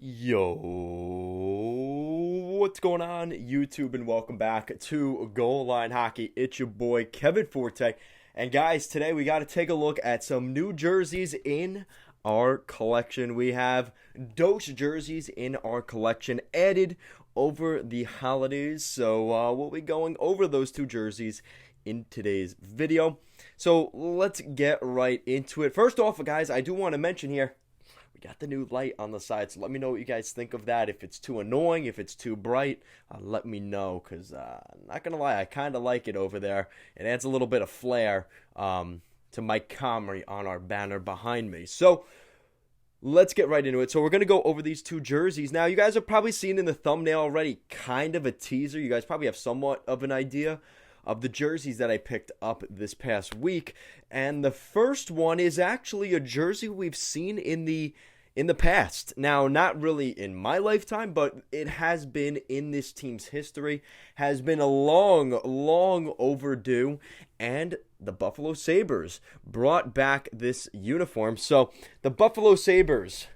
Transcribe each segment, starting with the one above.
Yo, what's going on, YouTube, and welcome back to Goal Line Hockey. It's your boy Kevin Forte, and guys, today we got to take a look at some new jerseys in our collection. We have Dose jerseys in our collection added over the holidays, so we'll be going over those two jerseys in today's video. So let's get right into it. First off, guys, I do want to mention here, we got the new light on the side, so let me know what you guys think of that. If it's too annoying, if it's too bright, let me know, because I'm not going to lie, I kind of like it over there. It adds a little bit of flair to Mike Comrie on our banner behind me. So let's get right into it. So we're going to go over these two jerseys. Now, you guys have probably seen in the thumbnail already kind of a teaser. You guys probably have somewhat of an idea of the jerseys that I picked up this past week. And the first one is actually a jersey we've seen in the past. Now, not really in my lifetime, but it has been in this team's history, has been a long overdue, and the Buffalo Sabres brought back this uniform. So the Buffalo Sabres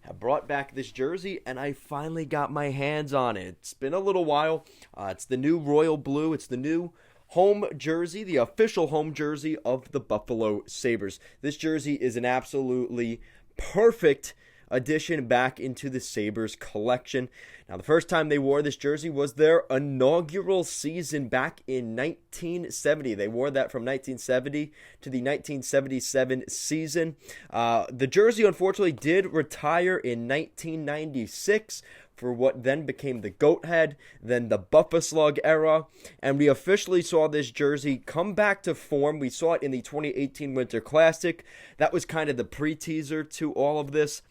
have brought back this jersey, and I finally got my hands on it. It's been a little while. It's the new royal blue. It's the new home jersey, the official home jersey of the Buffalo Sabres. This jersey is an absolutely perfect addition back into the Sabres collection. Now, the first time they wore this jersey was their inaugural season back in 1970. They wore that from 1970 to the 1977 season. The jersey, unfortunately, did retire in 1996 for what then became the Goat Head, then the Buffaslug era, and we officially saw this jersey come back to form. We saw it in the 2018 Winter Classic. That was kind of the pre-teaser to all of this.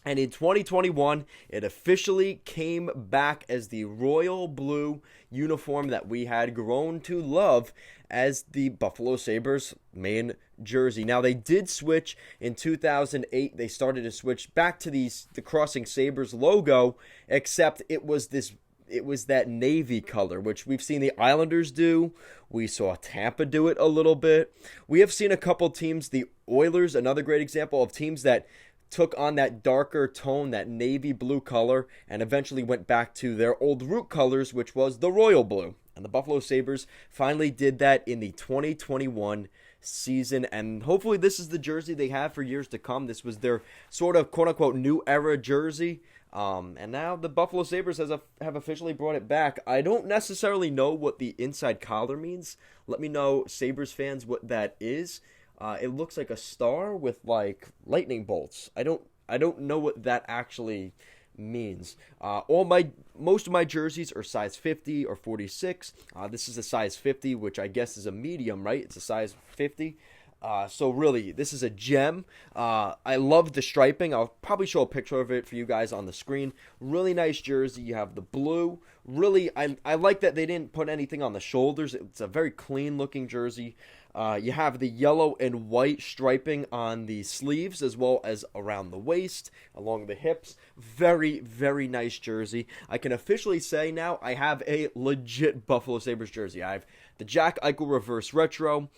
And in 2021, it officially came back as the royal blue uniform that we had grown to love as the Buffalo Sabres main jersey. Now, they did switch in 2008. They started to switch back to the Crossing Sabres logo, except it was that navy color, which we've seen the Islanders do. We saw Tampa do it a little bit. We have seen a couple teams, the Oilers, another great example of teams that took on that darker tone, that navy blue color, and eventually went back to their old root colors, which was the royal blue. And the Buffalo Sabres finally did that in the 2021 season, and hopefully this is the jersey they have for years to come. This was their sort of quote-unquote new era jersey, and now the Buffalo Sabres have officially brought it back. I don't necessarily know what the inside collar means. Let me know, Sabres fans, what that is. It looks like a star with like lightning bolts. I don't know what that actually means. Most of my jerseys are size 50 or 46. This is a size 50, which I guess is a medium, right? It's a size 50. So really, this is a gem. I love the striping. I'll probably show a picture of it for you guys on the screen. Really nice jersey. You have the blue. Really, I like that they didn't put anything on the shoulders. It's a very clean looking jersey. You have the yellow and white striping on the sleeves as well as around the waist, along the hips. Very, very nice jersey. I can officially say now I have a legit Buffalo Sabres jersey. I have the Jack Eichel Reverse Retro,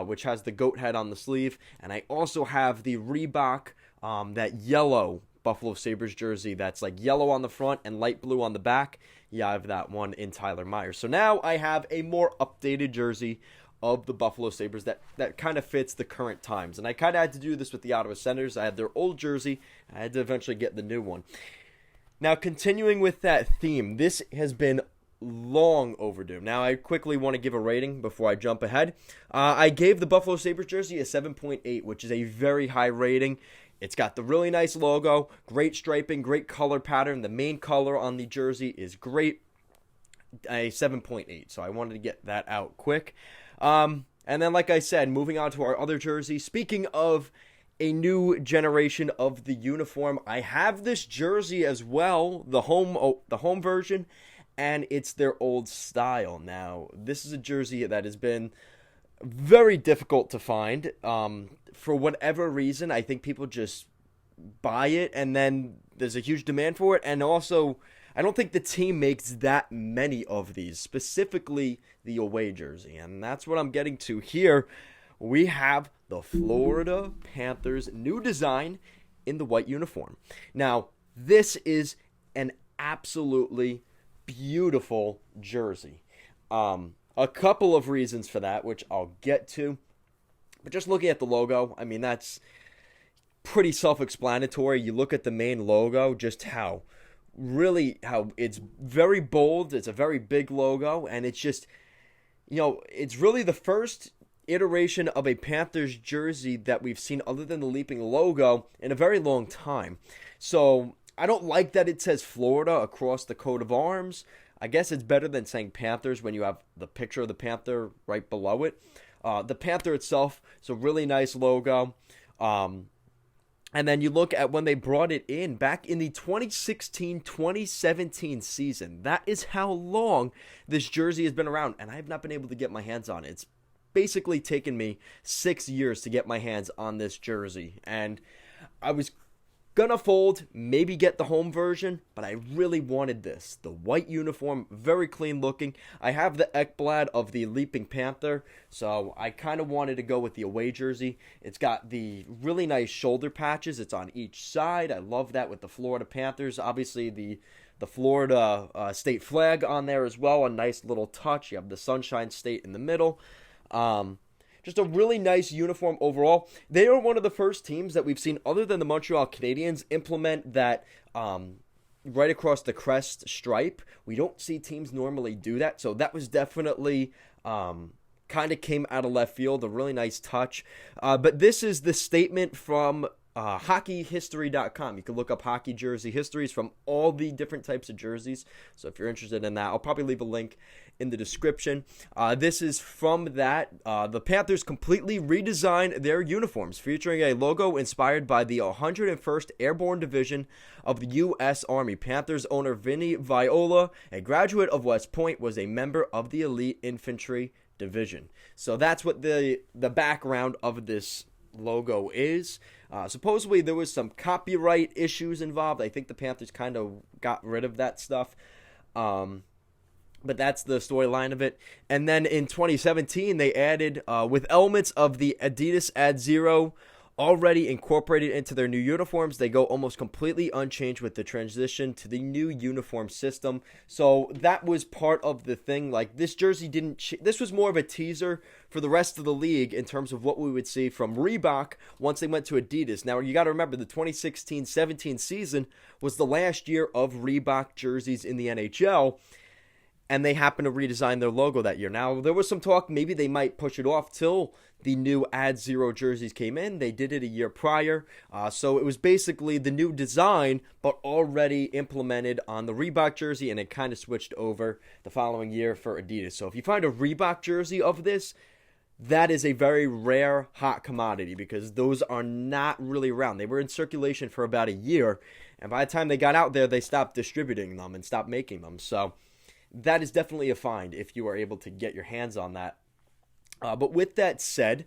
which has the goat head on the sleeve, and I also have the Reebok, that yellow Buffalo Sabres jersey that's like yellow on the front and light blue on the back. Yeah, I have that one in Tyler Myers. So now I have a more updated jersey of the Buffalo Sabres that kind of fits the current times. And I kind of had to do this with the Ottawa Senators. I had their old jersey. I had to eventually get the new one. Now, continuing with that theme, this has been long overdue. Now, I quickly want to give a rating before I jump ahead. I gave the Buffalo Sabres jersey a 7.8, which is a very high rating. It's got the really nice logo, great striping, great color pattern. The main color on the jersey is great. A 7.8, so I wanted to get that out quick. And then, like I said, moving on to our other jersey. Speaking of a new generation of the uniform, I have this jersey as well, the home version, and it's their old style. Now, this is a jersey that has been very difficult to find. For whatever reason, I think people just buy it, and then there's a huge demand for it, and also I don't think the team makes that many of these, specifically the away jersey, and that's what I'm getting to here. We have the Florida Panthers new design in the white uniform. Now, This is an absolutely beautiful jersey. A couple of reasons for that, which I'll get to. But just looking at the logo, I mean, that's pretty self-explanatory. You look at the main logo, just how it's very bold. It's a very big logo, and it's just, it's really the first iteration of a Panthers jersey that we've seen other than the leaping logo in a very long time. So I don't like that it says Florida across the coat of arms. I guess it's better than saying Panthers when you have the picture of the Panther right below it. The Panther itself is a really nice logo. And then you look at when they brought it in back in the 2016-2017 season. That is how long this jersey has been around, and I have not been able to get my hands on it. It's basically taken me 6 years to get my hands on this jersey, and I was gonna fold, maybe get the home version, but I really wanted this. The white uniform, very clean looking. I have the Ekblad of the Leaping Panther, so I kind of wanted to go with the away jersey. It's got the really nice shoulder patches. It's on each side. I love that with the Florida Panthers. Obviously, the Florida state flag on there as well, a nice little touch. You have the Sunshine State in the middle. Just a really nice uniform overall. They are one of the first teams that we've seen, other than the Montreal Canadiens, implement that right across the crest stripe. We don't see teams normally do that, so that was definitely kind of came out of left field, a really nice touch. But this is the statement from hockeyhistory.com. You can look up hockey jersey histories from all the different types of jerseys. So if you're interested in that, I'll probably leave a link in the description. This is from that. The Panthers completely redesigned their uniforms, featuring a logo inspired by the 101st Airborne Division of the U.S. Army. Panthers owner Vinny Viola, a graduate of West Point, was a member of the Elite Infantry Division. So that's what the background of this logo is. Supposedly there was some copyright issues involved. I think the Panthers kind of got rid of that stuff. But that's the storyline of it. And then in 2017, they added, with elements of the Adidas Ad Zero already incorporated into their new uniforms, they go almost completely unchanged with the transition to the new uniform system. So that was part of the thing. Like, this jersey this was more of a teaser for the rest of the league in terms of what we would see from Reebok once they went to Adidas. Now, you got to remember, the 2016-17 season was the last year of Reebok jerseys in the NHL, and they happened to redesign their logo that year. Now, there was some talk maybe they might push it off till the new Ad Zero jerseys came in. They did it a year prior. So it was basically the new design, but already implemented on the Reebok jersey, and it kind of switched over the following year for Adidas. So if you find a Reebok jersey of this, that is a very rare hot commodity, because those are not really around. They were in circulation for about a year, and by the time they got out there, they stopped distributing them and stopped making them. So that is definitely a find if you are able to get your hands on that. But with that said,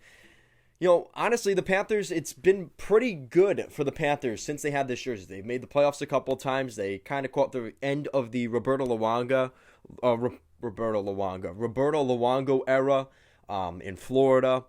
honestly, the Panthers, it's been pretty good for the Panthers since they had this jersey. They've made the playoffs a couple of times. They kind of caught the end of the Roberto Luongo era in Florida.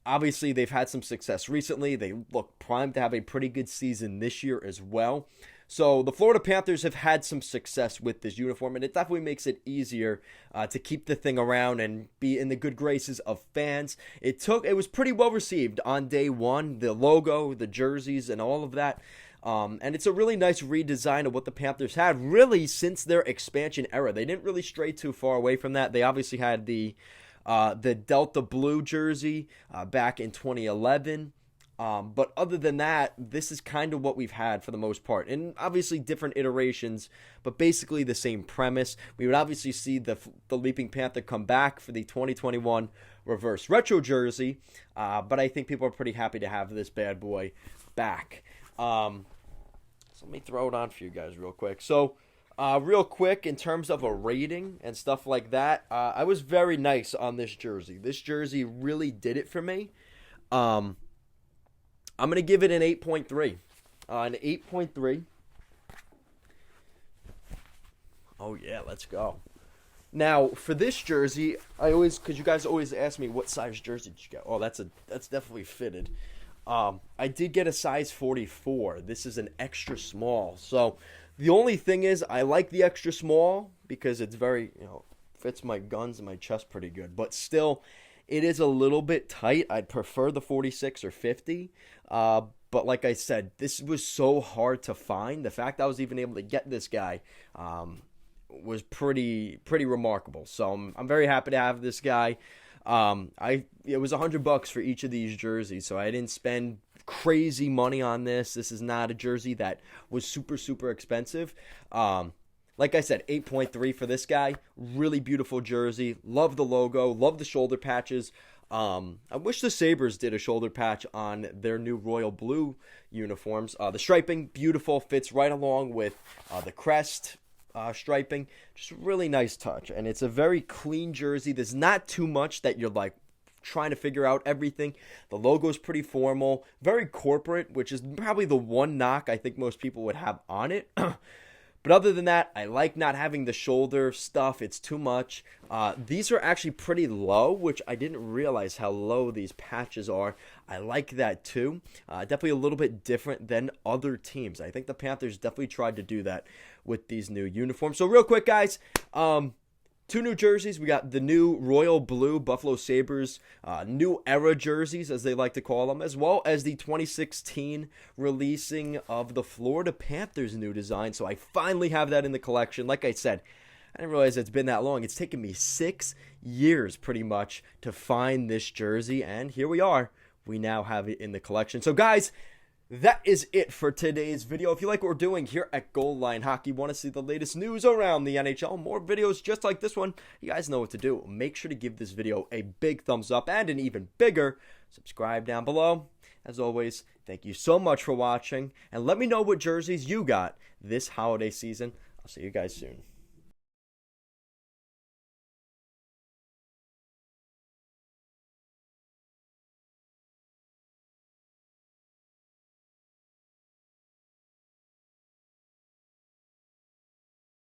Obviously, they've had some success recently. They look primed to have a pretty good season this year as well. So the Florida Panthers have had some success with this uniform, and it definitely makes it easier to keep the thing around and be in the good graces of fans. It was pretty well received on day one, the logo, the jerseys, and all of that. And it's a really nice redesign of what the Panthers had really since their expansion era. They didn't really stray too far away from that. They obviously had the Delta Blue jersey back in 2011. But other than that, this is kind of what we've had for the most part. And obviously different iterations, but basically the same premise. We would obviously see the Leaping Panther come back for the 2021 reverse retro jersey. But I think people are pretty happy to have this bad boy back. So let me throw it on for you guys real quick. So real quick, in terms of a rating and stuff like that, I was very nice on this jersey. This jersey really did it for me. I'm going to give it an 8.3. An 8.3. Oh, yeah, let's go. Now, for this jersey, because you guys always ask me what size jersey did you get. Oh, that's definitely fitted. I did get a size 44. This is an extra small. So the only thing is I like the extra small because it's very, fits my guns and my chest pretty good. But still, it is a little bit tight. I'd prefer the 46 or 50. But like I said, this was so hard to find. The fact I was even able to get this guy was pretty remarkable. So I'm very happy to have this guy. It was $100 for each of these jerseys, so I didn't spend crazy money on this. This is not a jersey that was super expensive. Like I said, 8.3 for this guy. Really beautiful jersey. Love the logo. Love the shoulder patches. I wish the Sabres did a shoulder patch on their new royal blue uniforms. The striping, beautiful. Fits right along with the crest striping. Just a really nice touch. And it's a very clean jersey. There's not too much that you're like trying to figure out everything. The logo is pretty formal. Very corporate, which is probably the one knock I think most people would have on it. But other than that, I like not having the shoulder stuff. It's too much. These are actually pretty low, which I didn't realize how low these patches are. I like that too. Definitely a little bit different than other teams. I think the Panthers definitely tried to do that with these new uniforms. So real quick, guys, two new jerseys. We got the new royal blue Buffalo Sabres, new era jerseys, as they like to call them, as well as the 2016 releasing of the Florida Panthers new design. So I finally have that in the collection. Like I said, I didn't realize it's been that long. It's taken me 6 years pretty much to find this jersey, and here we are. We now have it in the collection. So guys, that is it for today's video. If you like what we're doing here at Goal Line Hockey, want to see the latest news around the NHL, more videos just like this one, you guys know what to do. Make sure to give this video a big thumbs up and an even bigger subscribe down below. As always, thank you so much for watching, and let me know what jerseys you got this holiday season. I'll see you guys soon.